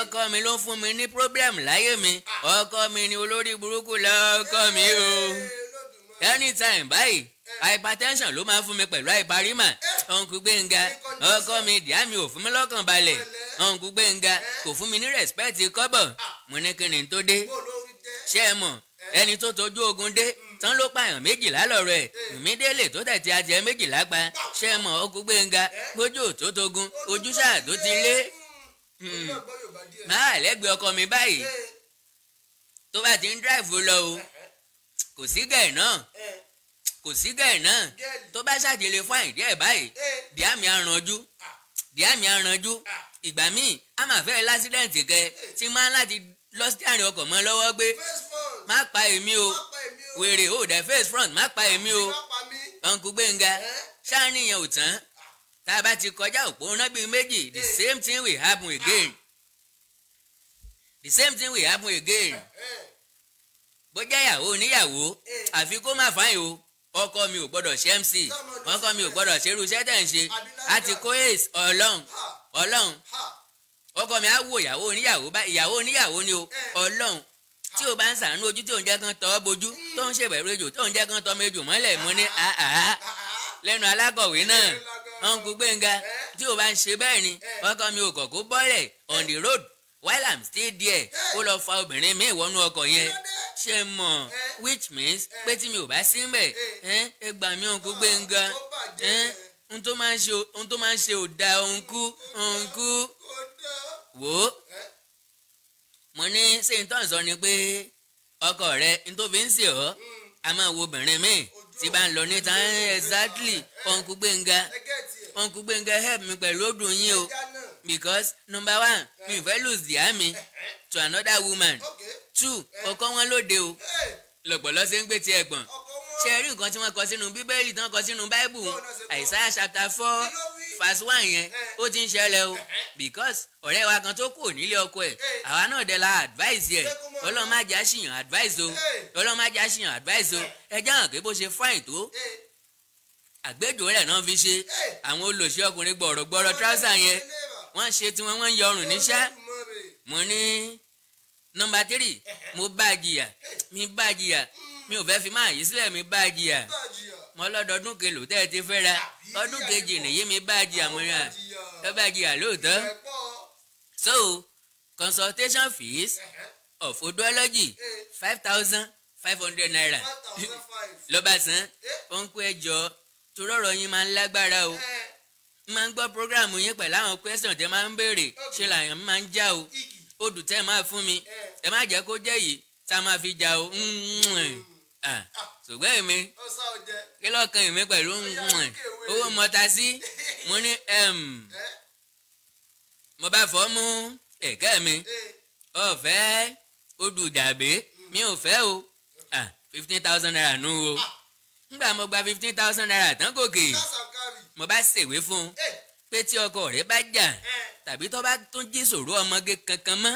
Speaker 1: ọkọ mi ló ń fún mi ní problem láyé mi ọkọ mi ni olórí burúkú lọ́kọ mi o anytime báyìí hypertension ló máa ń fún mi pẹ̀lú hyperima ọ̀nkú Gbénga ọkọ mi ìyá mi ò fún mi lọ́kàn balẹ̀ ọ̀nkú Gbénga kò fún mi ní respect kọ́bọ̀ mo ní kí ni tó dé ṣé ẹ mọ̀ ẹni tó tójú ogun dé tán ló pààyàn méjìlá lọ́rọ̀ ẹ̀ ìmídélé tó tẹ̀ tí adìẹ méjìlá pa ṣé ẹ mọ̀ ọkú Gbénga gbójú tó togun ojú sáà tó ti lé máa lẹ́gbẹ̀ẹ́ ọkọ mi báyìí tó bá ti ń drive lọ o kò sí gẹ̀ẹ́ náà tó bá ṣàjèlè fún àìdí ẹ̀ báyìí díà mi arànjú ìgbà míì a máa fẹ́ lásídẹ̀ǹtì kẹ tí máa láti lọ sí àárín ọkọ̀ mọ́ lọ́wọ́ gbé má pa èmi o wèrè o the face front má pa èmi o ọ̀nkú Gbénga ṣáàníyàn ò tán tá a bá ti kọjá òpópónà bíi méjì the same thing will happen again bó jẹ́ ìyàwó oníyàwó àfi kó má fáyìn o ọkọ mi ò gbọ́dọ̀ ṣe MC ọkọ mi ò gbọ́dọ̀ ṣerú iṣẹ́ tẹ̀ ń ṣe àti kó ace ọlọ́run ọkọ mi á wo ìyàwó oníyàwó ni o ọlọ́run tí o bá ń sàánú ojú tí òun jẹ́ kan tọ́ bojú tó ń ṣèbẹ̀rù ejò tó ń jẹ́ kan tọ́ mejò mọ́lẹ̀ mo ní lẹ́nu alákọ̀wé náà ọ̀nkú Gbénga tí o bá ń ṣe bẹ́ẹ̀ ni ọkọ mi ò kọ̀ kó bọ́lẹ̀ on the road while I'm still there kó lọ fa obìnrin mi ìwọ́nú ọkọ̀ yẹn ṣe mọ̀ which means pé tí mi ò bá sí mbẹ̀ ẹ gbà mí ọ̀nkú Gbénga ohun tó máa ń ṣe ò da ọ̀nkú wò ó mo ní ṣé n tó ń sọ ni pé ọkọ rẹ n tó fi ń ṣe ọ́ a máa wo obìnrin mi tí bá ń lọ níta exactly ọ̀nkú Gbénga help mi pẹ̀lú ọdún yín o because number one mi fẹ́ lose the army to another woman 2 ọkọ wọn lóde o lọ̀pọ̀lọ́ ṣe ń gbé ti ẹ̀gbọ́n ṣe rí nǹkan tí wọ́n kọ sínú bíbélì tí wọ́n kọ sínú báíbù Isaiah chapter 4 verse 1 yẹn ó ti ń ṣẹlẹ̀ o because ọ̀rẹ́ wa kan tó kù nílé ọkọ ẹ̀ àwa náà dẹ̀ la advice yẹ Ọlọ́run má jẹ́ àṣìyàn advice o ẹ jẹ́ hàn pé bó ṣe fáìn tó àgbéjò rẹ̀ náà fi ṣe àwọn olóṣè ọkùnrin gbọ̀rọ̀gbọ̀rọ̀ trouser yẹn wọ́n ṣe tí wọ́n ń yọrùn níṣá mo ní number 3 mo bá jìyà mi ò fẹ́ fi máa yí sílẹ̀ mi bá jìyà wọn lọ́dọọdún kelò tẹ́ ẹ ti fẹ́ ra ọdún kejì nìyí mi bá jí àmúra ẹ bá jí àlóòótọ́. So consultation fees of odontology 5,500 naira ló bá san. ó ń pẹ́ ẹjọ́ tó rọ̀rọ̀ yín máa ń lágbára o máa ń gbọ́ program yín pẹ̀lú àwọn question tẹ́ máa ń béèrè ṣe làyàn máa ń já o odù tẹ́ máa fún mi ẹ má jẹ́ kó jẹ́ yìí tá a máa fi jà o ṣùgbọ́n èmi kí lọ́ọ̀kan èmi pẹ̀lú owó mọ́ta sí mo ní mo bá fọ́ mú ẹ̀kẹ́ mi ọ̀fẹ́ odù dàbí mi ò fẹ́ o 15,000 naira nù o nígbà mo gba 15,000 naira tán gòkè mo bá ṣèwé fún un pé tí ọkọ rẹ̀ bá jà tàbí tó bá tún jí sòrò ọmọge kankan mọ́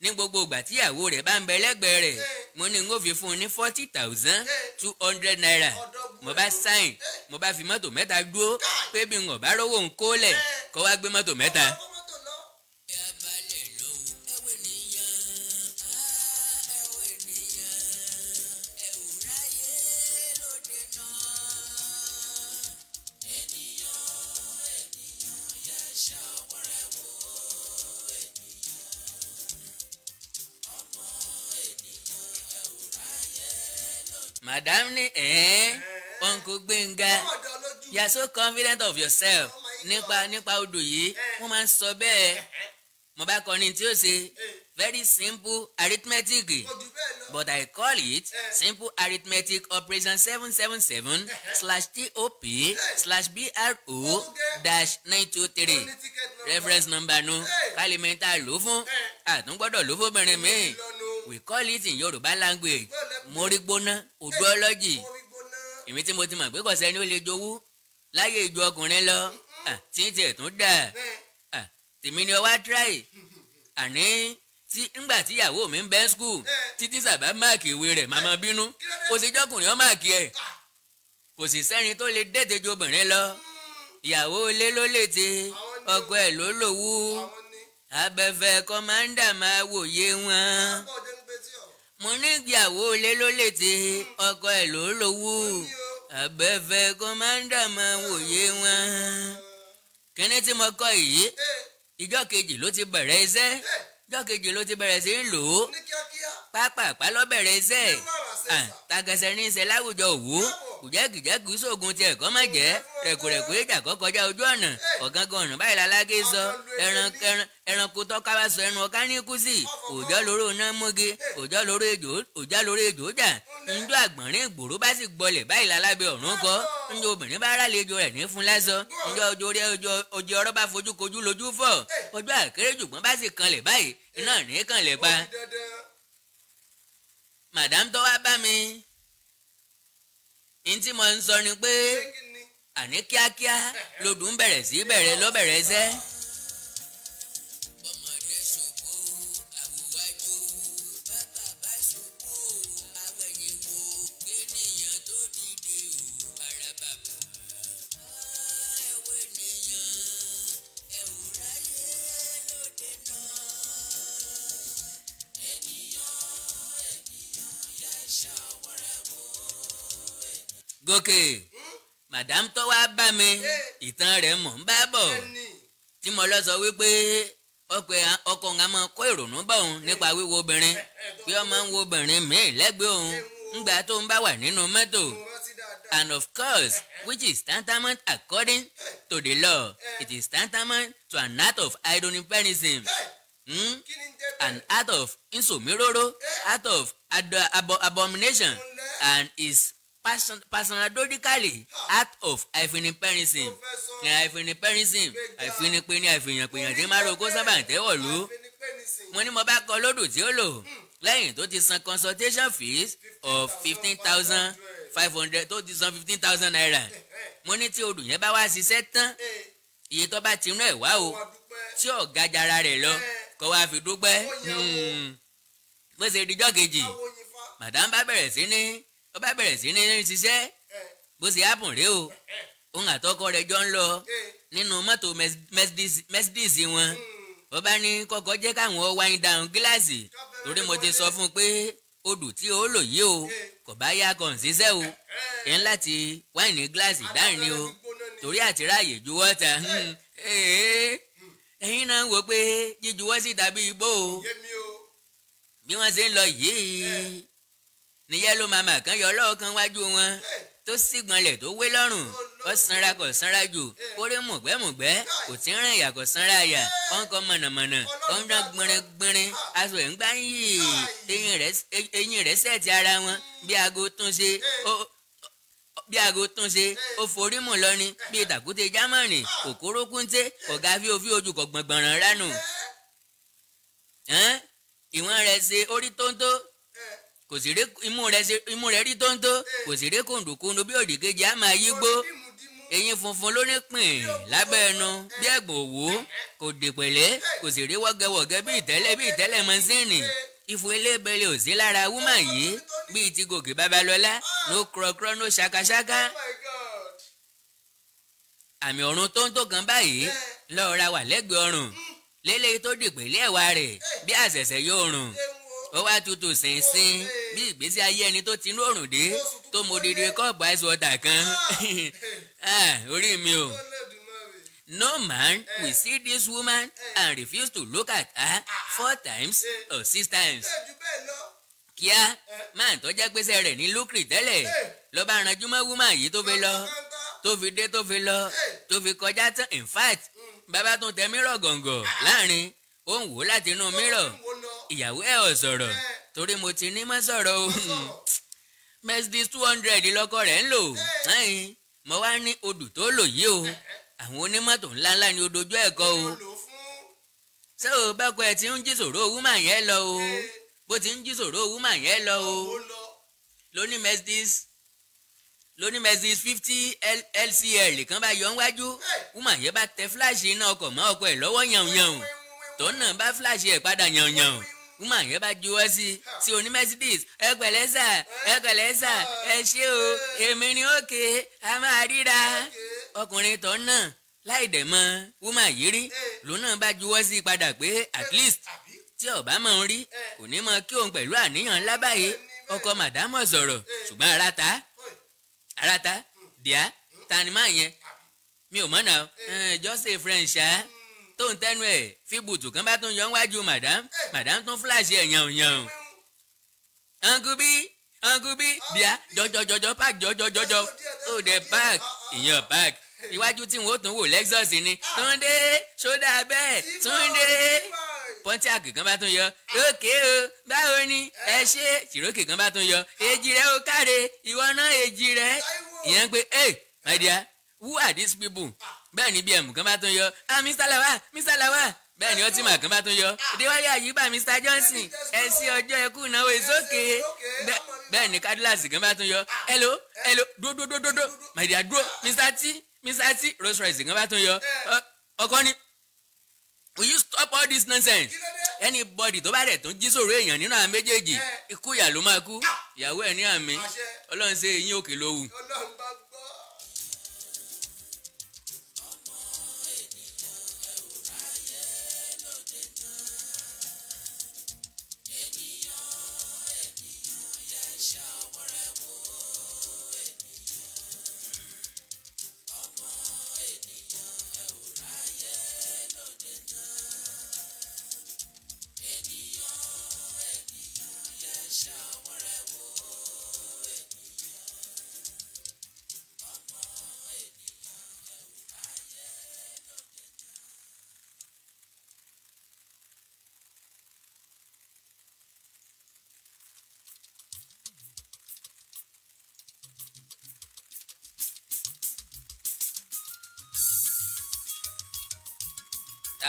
Speaker 1: ní gbogbo ìgbà tíyàwó rẹ̀ bá ń bẹ lẹ́gbẹ̀ẹ́ rẹ̀ mo ní n ó fi fún un ní 40,200 naira mo bá sáìn mo bá fi mọ́tò mẹ́ta dúró pé bí n ò bá rówó ń kólẹ̀ kó wá gbé mọ́tò mẹ́ta. Madam ni Uncle Gbenga, you are so confident of yourself nípa odò yìí wọ́n máa ń sọ bẹ́ẹ̀. mo bá kọ́ ni tí ó ṣe very simple arithmetic but I call it simple arithmetic operation 777/TOP/BRO-923 reference number nu kálímẹ́ntà ló fún àtúngbọ́dọ̀ ló fóbìnrin mi. We call it in Yoruba language mórí gbóná odontology. èmi tí mo ti mọ̀ pé kò sẹ́ni ó lè jowú láyé ìjọ ọkùnrin lọ tí ń tiẹ̀ tún dà tèmi ni ọwá try. àní tí ńgbà tíyàwó mi ń bẹ́ school títí sábà máàkì ìwé rẹ̀ màmá bínú kò sí jọkùnrin ó máàkì ẹ̀ kò sì sẹ́ni tó lè dẹ́tẹ̀ ju obìnrin lọ. ìyàwó ilé ló lè ti ọkọ ẹ̀ ló lòwú abẹ́fẹ́ kọ́mándà máa wòye wọn. mo ní ìyàwó ilé ló lè ti ọkọ ẹ̀ ló lòwú abẹ́fẹ́ kọ́mándà máa wòye wọn. kíní tí mo kọ́ yìí ìjọ́ kejì ló ti bẹ̀rẹ̀ iṣẹ́ ìjọ́ kejì ló ti bẹ̀rẹ̀ sí í lò ó pápápá ló bẹ̀rẹ̀ iṣẹ́ tagẹsẹ̀ ní iṣẹ́ láwùjọ òwú kùjẹ́kùjẹ́kù sóògùn tiẹ̀ kọ́ má jẹ́ rẹ̀kùrẹ̀kù ìjà kọ́ kọjá ojú ọ̀nà ọ̀gángan ọ̀nà báyìí lálágé sọ ẹranko tọ́ka bá sọ ẹnu ọ̀ká ní kùsì òjọ́ lóró náà móge òjọ́ lóró ejò jà njó àgbọ̀nrín ìgboro bá sì gbọlẹ̀ báyìí lálábẹ́ ọ̀run kọ́ njó obìnrin bá rálejò rẹ̀ ní fún lásọ njó ojú ọ̀rọ̀ bá fojú kojú lójú fọ́ ojú àkéré jùgbọ́n bá sì kanlẹ̀ báyìí iná ní kanlẹ̀ pa. Madam tó wá bá mi ntí mo ń sọ ni pé àní kíákíá lodù ń bẹ̀rẹ̀ sí ló bẹ̀rẹ̀ iṣẹ́. gòkè madam tó wá bá mi ìtàn rẹ̀ mọ̀ ń bá bọ̀ tí mo lọ sọ wípé ọkọ ń máa kó ìrònú bá òun nípa wíwo obìnrin bí ó máa ń wo obìnrin míì lẹ́gbẹ̀ẹ́ òun ńgbà tó ń bá wà nínú mọ́tò and of course which is tantamount according to the law it is tantamount to an act of idolinism an act of insomiroro act of abomination and is personality act of hyphenism hyphenism àìfinipé ní àìfihànpéyàn tí máa rògbò sábà ń tẹ́wọ̀ ló. mo ní mo bá kọ lódù tí ó lò lẹ́yìn tó ti san consultation fees of 15,500 tó ti san 15,000 naira. mo ní tí odù yẹn bá wá ṣiṣẹ́ tán iye tó bá ti rún ẹ̀ wá o tí ọ̀gá jara rẹ̀ lọ kó wá fi dúpẹ́. bó ṣe dijọ́ kejì madam bá bẹ̀rẹ̀ sí ní ṣiṣẹ́ bó ṣe hápùn rèé o òun àtọkọ rẹ̀ jọ ń lọ nínú mọ́tò Mercedes wọn ó bá ní kọ́kọ́ jẹ́ káwọn wind down gíláàsì torí mo ti sọ fún un pé odù tí ó lò yìí o kò bá yá kàn ṣiṣẹ́ o ẹ̀ ń láti wáìnì gíláàsì dáhùn ni o torí àti ráàyè juwọ́ ta ẹ̀yin náà wò pé jíjuwọ́ síta bí igbó o bí wọ́n ṣe ń lọ yìí ní yẹ́lò màmá kan yọ lọ́ọ̀kan wájú wọn tó sígbọnlẹ̀ tó wé lọ́rùn ó sanra kò sanra jù kórè mùgbẹ́mùgbẹ́ kò tí ń rìn ìyà kò sanra àyà ó ń kọ́ mọ̀nàmọ̀nà ó ń dán gbìnrín aṣọ ẹ̀ ń gbá yìí eyín rẹ̀ sẹ̀tì ara wọn bí aago tún ṣe ó forí mù lọ ni bí tàkúté jámánì kòkòrò kúńté ọ̀gá fíofí ojú kò gbọ̀ngbọ̀ràn ránù ìwọ̀n rẹ̀ ṣe orí tóńtó kò sì rí imú rẹ̀ rí tóńtó kò sì rí kùndùkùndù bí òdì kejì á máa yí gbó eyín funfun ló ní pìn lábẹ́ ẹnu bí ẹ̀gbọ̀n òwú kò dè pẹ̀lẹ́ kò sì rí wọ́gẹ́wọ́gẹ́ bí ìtẹ́lẹ̀ mọ́sínì ìfún elébẹ̀lẹ̀ ò sí lára wúmà yìí bíi ti Gòkè Babalọ́lá ló kúrọ́kúrọ́ ló ṣakaṣaka àmì ọ̀run tóńtó kan báyìí lọ́ọ́ ra wà lẹ́gbẹ̀ẹ́ ọrùn lélẹ́yìí tó dì pẹ̀lẹ́ ẹ̀wà rẹ̀ bí àṣẹ̀ṣẹ̀ yóò rùn ó wá tutù sínsín bí ìgbésí ayé ẹni tó ti inú òrùn dé tó mo dìde kọ́ọ̀pù ice water kan orí mi o. No man will see this woman and refuse to look at her 4 times or 6 times. kíá máa ń tọ́jà gbèsè rẹ̀ ní lukri tẹ́lẹ̀ ló bá ranjú mọ́ woman yìí tó fi lọ tó fi dé tó fi lọ tó fi kọjá tán in fact bàbá tún tẹ mírọ̀ gọ̀ǹgọ̀ láàrin ó ń wò láti inú mírọ̀ ìyàwó ẹ̀ ò sọ̀rọ̀ torí mo ti ní mọ́ sọ̀rọ̀ o Mercedes 200 lọ́kọ rẹ̀ ń lò mo wá ní odù tó lò yìí o àwọn onímọ́tò ńláńlá ni ó dojú ẹ̀ kọ́ o ṣé o bá kọ ẹ ti ń jí sòrò wúmà yẹn lọ o bó ti ń jí sòrò wúmà yẹn lọ o lóní Mercedes 50 LCL kan bá yọ níwájú wúmà yẹn bá tẹ fúláṣì iná ọkọ̀ mọ́ ọkọ̀ ẹ̀ lọ́wọ́ yànnyàn tó náà bá fúláṣì ẹ̀ padà yànnyàn wúmà yẹn bá juwọ́ sí oní Mercedes ẹ pẹ̀lẹ́ sà ẹ ṣé o èmi ni òkè a máa ríra ọkùnrin tó náà láì dẹ̀ mọ́ wúmà yìí rí lòun náà bá juwọ́ sí padà pé at least tí ọba mọ̀ ń rí kò ní mọ kí òun pẹ̀lú àníyàn ńlá báyìí ọkọ màdámọ̀ sọ̀rọ̀ ṣùgbọ́n ara ta díà ta ni máa yẹn mi ò mọ̀ náà just a friend ṣá tó ń tẹnu ẹ̀ fíbùtù kan bá tún yọ níwájú madam tún fúláṣì ẹ̀ yàn uncle b díà jọjọ park jọjọ ó dé park ìyàn park iwájú tí wọn ó tún wò Lexus ni Túndé sódà bẹ́ẹ̀ Túndé Pontiac kan bá tún yọ òkè o báwo ni ẹ ṣe Cherokee kan bá tún yọ èjì rẹ ó káre ìwọ náà èjì rẹ ìyẹn pé hey my dear who are these people bẹ́ẹ̀ ni BM kan bá tún yọ Mr. Lawal bẹ́ẹ̀ ni ọtí mà kan bá tún yọ Adéwálé Àyùbá Mr. Johnson ẹ sí ọjọ́ ẹkú náwó ìsókè bẹ́ẹ̀ ni Cadillac kan bá tún yọ hello dúró my dear dúró Mr. T Rolls Royce kan bá tún yọ ọkọ ni will you stop all this nonsense anybody tó bá dẹ̀ tún jí sòrò èèyàn nínú àwọn méjèèjì ikú ìyà ló máa kú ìyàwó ẹ̀ ní àmì Ọlọ́run ṣe eyín òkè lówù.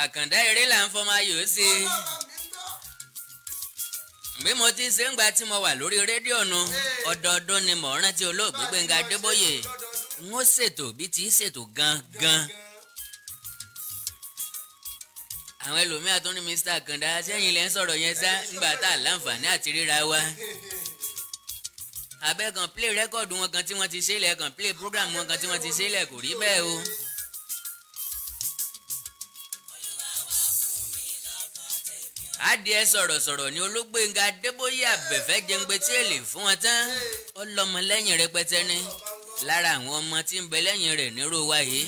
Speaker 1: Àkàndá eré là ń fọmọ ayò sí i bí mo ti ṣe ń gba tí mo wà lórí rédíò nu ọdọọdún ni mo rántí olóògbé Gbẹ́ngà Adébóyè n ó ṣètò bí ti ṣètò gangan àwọn ẹlòmíà tó ní Mr. Àkàndá sẹ́yìn lẹ́ ń sọ̀rọ̀ yẹn sá ńgbà tá a láǹfààní àti ríra wa abẹ́kan play rẹ́kọ̀dù wọn kan tí wọ́n ti ṣe lẹ̀ kan play program wọn kan tí wọ́n ti ṣe lẹ̀ kò rí bẹ́ẹ̀ o. adìẹ sọ̀rọ̀sọ̀rọ̀ ni Olúgbénga Adébóyè Àbẹ̀fẹ́ jẹngbe tí èlé fún wọn tán ọlọ́mọlẹ́yìn rẹpẹtẹ ni lára àwọn ọmọ tí ń bẹ lẹ́yìn rẹ̀ nírú wa yìí.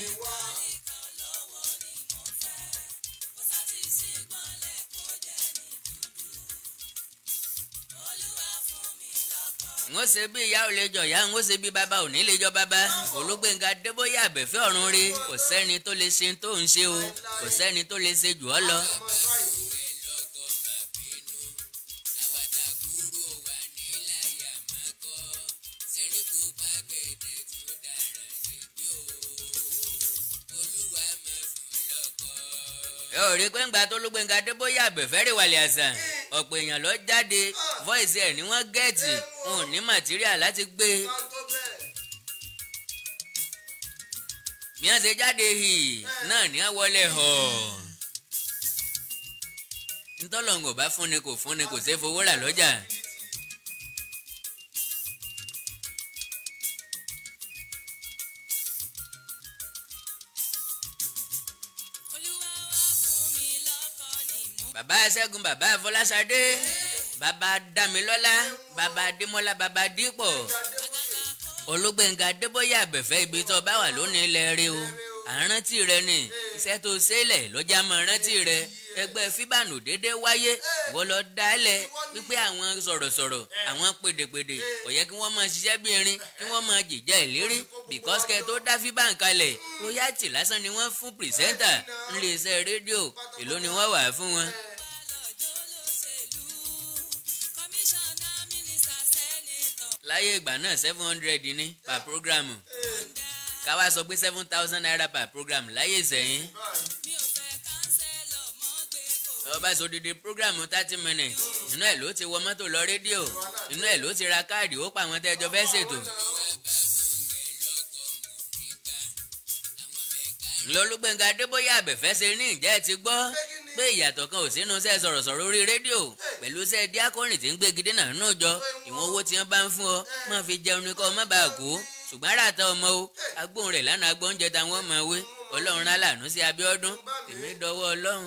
Speaker 1: wọ́n ṣe bí ìyá ò lè jọ ìyá wọ́n ṣe bí bàbá ò ní lè jọ bàbá. Olúgbénga Adébóyè Àbẹ̀fẹ́ ọ̀run rí kò sẹ́ni tó lè ṣe tó ń ṣe o kò sẹ́ni tó lè ṣe jù ọ́ lọ. ò rí pé ńgbà tó Olúgbénga Adébóyè Àbẹ̀fẹ́ rè wàlẹ̀ àṣà ọ̀pọ̀ èèyàn ló jáde voice ẹ̀ ni wọ́n gẹ̀ẹ́tì wọn ò ní material láti gbé. bí wọ́n ṣe jáde hì náà ní wọlé họ. ntọ́lọ́ngọ̀ bá fúnni kò fúnni kò ṣeé fowó rà lọ́jà. bàbá Ṣẹ́gun bàbá Fọláṣadé bàbá Dámilọ́lá bàbá Adémọ́lá bàbá Dípọ̀. Olúgbénga Adébóyè Àbẹ̀fẹ́ ibi tó bá wà lónìí ilẹ̀ rí o àrántí rẹ ni iṣẹ́ tó ṣẹlẹ̀ lọ́jà mọ́ rántí rẹ. ẹgbẹ́ fíbànù déédéé wáyé wọ́n lọ dálẹ̀ wípé àwọn sọ̀rọ̀sọ̀rọ̀ àwọn pèdèpèdè kò yẹ kí wọ́n máa ṣiṣẹ́ bí irin kí wọ́n máa jìjà ìlérí because kẹ́ tó dá fíbàn kalẹ̀ royalty lásán ni wọ́n fún pìrìsẹ́ńtà níléeṣẹ́ rédíò èló ni wọ́n wà fún wọn. láyé ìgbà náà 700 ní per programu káwá sọ pé 7,000 naira per program láyé ìsẹ̀yìn. ọba sódìdí programu 30 minutes inú ẹ̀ ló ti wọ mọ́tò lọ rédíò inú ẹ̀ ló ti ra káàdì ó pa àwọn tẹ́jọ fẹ́ ṣètò. Olúgbénga Adébóyè Àbẹ̀fẹ́ ṣe ní ìjẹ́ ti gbọ́ pé ìyàtọ̀ kan ò sínú iṣẹ́ sọ̀rọ̀sọ̀rọ̀ orí rédíò pẹ̀lú iṣẹ́ díákọ́nì tí ń gbé gidi náà nù jọ ìwọ̀n owó tí wọ́n bá ń fún ọ máa fi jẹun ní kọ́ ọ má bàa kú ṣùgbọ́n àràtà ọmọ o agbóhùn rẹ̀ lánàá gbọ́njẹ táwọn ọmọ wé Ọlọ́run aláàánú sí Abíọ́dún èmi dọwọ́ Ọlọ́run.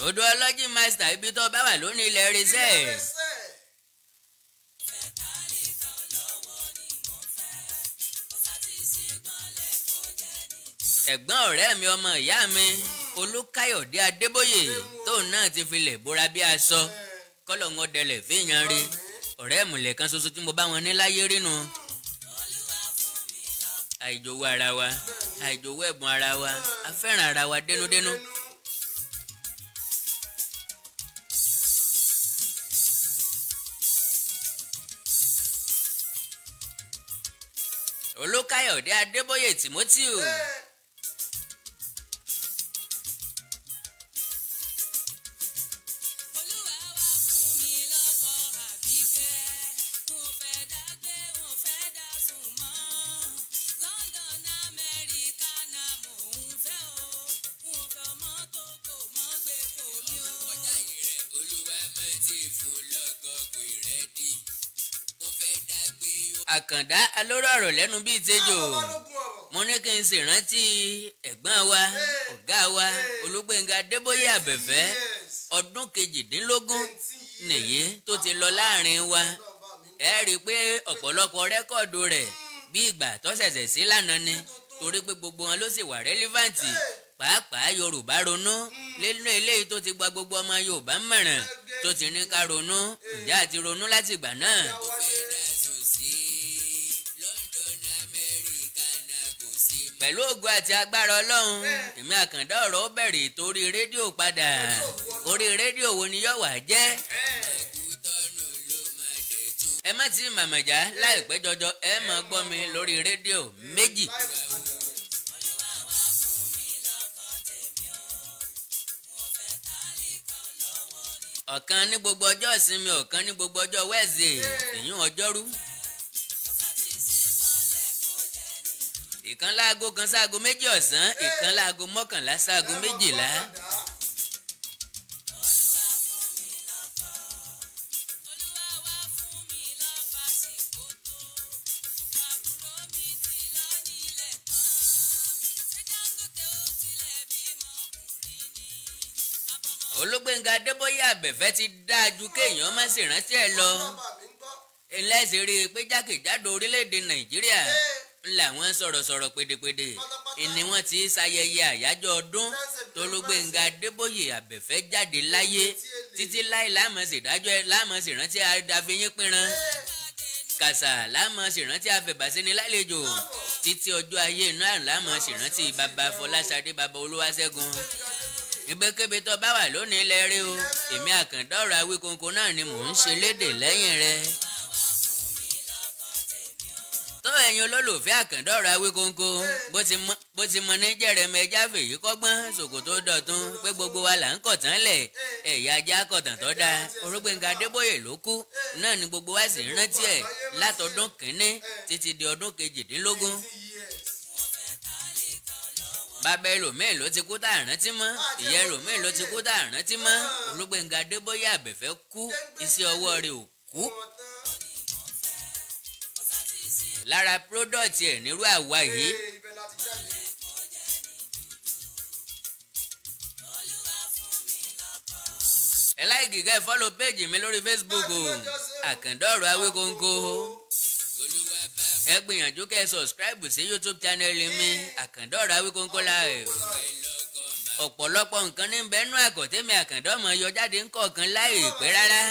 Speaker 1: odò ọlọ́jì master ibi tó bá wà lónìí ilẹ̀ rìṣẹ́. ẹ̀gbọ́n ọ̀rẹ́ mi ọmọ ìyá mi Olúkáyọ̀dé Adébóyè tóun náà ti filẹ̀ bóra bí aṣọ kọ́lọ̀ ń ọdẹlẹ̀ fẹ́yàn rí ọ̀rẹ́ ìmùlẹ̀ kan ṣoṣo tí mo bá wọn ní láyé rínu. àìjòwò ara wa àìjòwò ẹ̀bùn ara wa a fẹ́ràn ara wa dénúdénú. Olúkáyọ̀dé Adébóyè Timothy Àkàndá alóró ọ̀rọ̀ lẹ́nu bíi tejò mo ní kí n ṣèrántí ẹ̀gbọ́n wa ọ̀gá wa Olúgbénga Adébóyè Àbẹ̀fẹ́ ọdún 18 nìyí tó ti lọ láàrin wa ẹ rí i pé ọ̀pọ̀lọpọ̀ rẹ́kọ̀dù rẹ̀ bí ìgbà tó ṣẹ̀ṣẹ̀ sí lánàá ni torí pé gbogbo wọn ló sì wà rẹ́lífàǹtì pàápàá Yorùbá ronú lẹ́nu eléyìí tó ti gba gbogbo ọmọ Yorùbá mọ̀ràn tó ti ní ká ronú ǹjẹ́ àti ronú láti ìgbà náà. pẹ̀lú ògo àti agbára Ọlọ́run èmi Àkàndá ọ̀rọ̀ ó bẹ̀rẹ̀ torí rédíò padà orí rédíò wo ni yóò wá jẹ́. ẹ má ti màmàjá láìpẹ́ jọjọ ẹ máa gbọ́ mi lórí rédíò méjì. ọ̀kan ní gbogbo ọjọ́ ìsinmi ọ̀kan ní gbogbo ọjọ́ Wednesday èyí ọjọ́rú. ìkan láago kan sáago méjì ọ̀sán ìkan láago mọ́kànlá sáago méjìlá. Olúgbénga Adébóyè Àbẹ̀fẹ́ ti dáa ju kéèyàn má sì rántí ẹ̀ lọ. ẹlẹ́sìn rí i pé jákèjádò orílẹ̀-èdè Nàìjíríà làwọn sọ̀rọ̀sọ̀rọ̀ pédépédé ni wọ́n ti ṣayẹyẹ àyájọ́ ọdún t'Olúgbénga Adébóyè Àbẹ̀fẹ́ jáde láyé títí láì láàmú ṣèdájọ́ ẹ̀ láàmú ṣèrántí àdàfẹ́yìn pínran kàṣà láàmú ṣèrántí àfẹ̀bàṣẹ́ni lálejò títí ọjọ́ ayé náà láàmú ṣèrántí bàbá Fọláṣadé bàbá Olúwaṣẹ́gun. Ibikíbi tó bá wà lónìí lẹ́rìí o èmi Àkàndá Ọ̀rọ̀ Awíkonko náà ni mò ń ṣe lédè lẹ́yìn rẹ̀. tó ẹ̀yin olólùfẹ́ Àkàndá Ọ̀rọ̀ Awíkonko bó ti mọ ní jẹ̀rẹ̀mẹ̀ jáfè yìí kọ́gbọ́n ṣòkòtò dọ̀tun pé gbogbo wa là ń kọ̀tán lẹ̀ ẹ̀yà ajá kọ̀tàn tó dáa Olúgbénga Adébóyè ló kú náà ni gbogbo wa sì ń rántí ẹ̀ látọdún kìíní títí di ọdún kejìdínlógún. Bàbá ẹlòmíì ló ti kú tá à rántí mọ́ ìyá ẹlòmíì ló ti kú tá à rántí mọ́ Olúgbénga Adébóyè Àbẹ̀fẹ́ kú iṣẹ́ ọwọ́ rẹ̀ ò kú. Lára pródọ̀tì ẹ̀ nírú àwa yìí. ẹ láìkì ká ẹ fọ́lọ̀ péjì mi lórí Facebook o Àkàndá Ọ̀rọ̀ Awíkonko. ẹ gbìyànjú kẹ́ ẹ sọ̀scribe sí YouTube channel mi Àkàndá Ọ̀rọ̀ Awíkonko live. ọ̀pọ̀lọpọ̀ nǹkan ní bẹ́ẹ̀nú àkọ́tẹ́mi Àkàndá ọmọ yọ jáde ń kọ̀ọ̀kan láì pẹ́ rárá.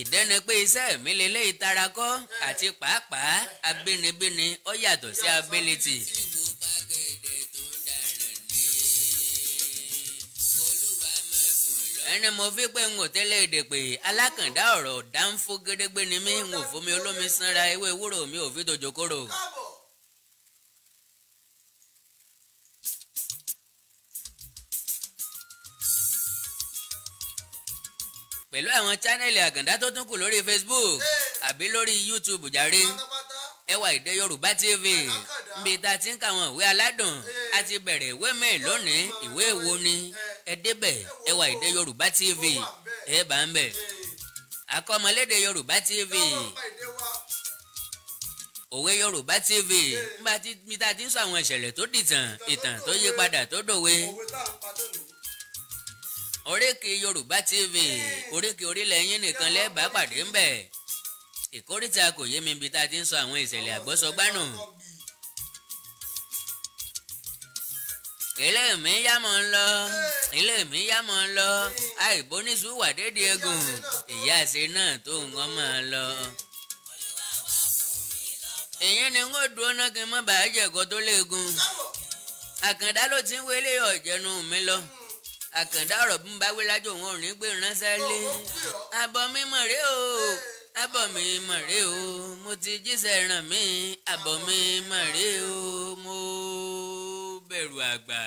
Speaker 1: ìdẹ́ni pé iṣẹ́ mi lélẹ́ ìtarakọ́ àti pàápàá abínibíni ó yàtọ̀ sí ability. ẹni mo fi pé n ò tẹ́lẹ̀ èdè pé Alákàndá Ọ̀rọ̀ dáńfó gédégbé ni mí n ò fomi olómi sanra ewé ewúro mi ò fi tòjò kóró. pẹ̀lú àwọn chánẹ́ẹ̀lì Àkàndá tó tún kù lórí Facebook àbí lórí YouTube jàre Ẹwà Èdè Yorùbá TV níbi tá a ti ń kàwọn ìwé aládùn a ti bẹ̀rẹ̀ ìwé mẹ́ẹ̀ lónìí ìwé èwo ni ẹ débẹ̀ Ẹwà Èdè Yorùbá TV ẹ bá ń bẹ̀ Àkọ́mọlédè Yorùbá TV Òwe Yorùbá TV níbi tá a ti ń sọ àwọn ìṣẹ̀lẹ̀ tó dìtàn ìtàn tó yí padà tó dòwe. Oríkì Yorùbá TV oríkì orílẹ̀ yín nìkan lẹ́ẹ̀bá pàdé ń bẹ̀. Ìkórìtà kò yé mi bí tá a ti ń sọ àwọn ìṣẹ̀lẹ̀ àgbọ́sọgbánù. ilé mi yá mọ́ ń lọ àìbóníṣu wà dédé egun ìyá àṣẹ náà tó nǹkan máa lọ. èyí ni wọ́n dúró náà kí n má bàa jẹ̀kọ́ tó léegun. Àkàndá ló ti ń wélé ọ̀jẹ̀nu mi lọ. Àkàndá Ọ̀rọ̀ bí n bá wí lájò wọn ò ní gbé ránṣẹ́ lé. Àbọ̀ mi mọ̀ ré o mo ti jíṣẹ́ ràn mí àbọ̀ mi mọ̀ ré o mo bẹ̀rù àgbà.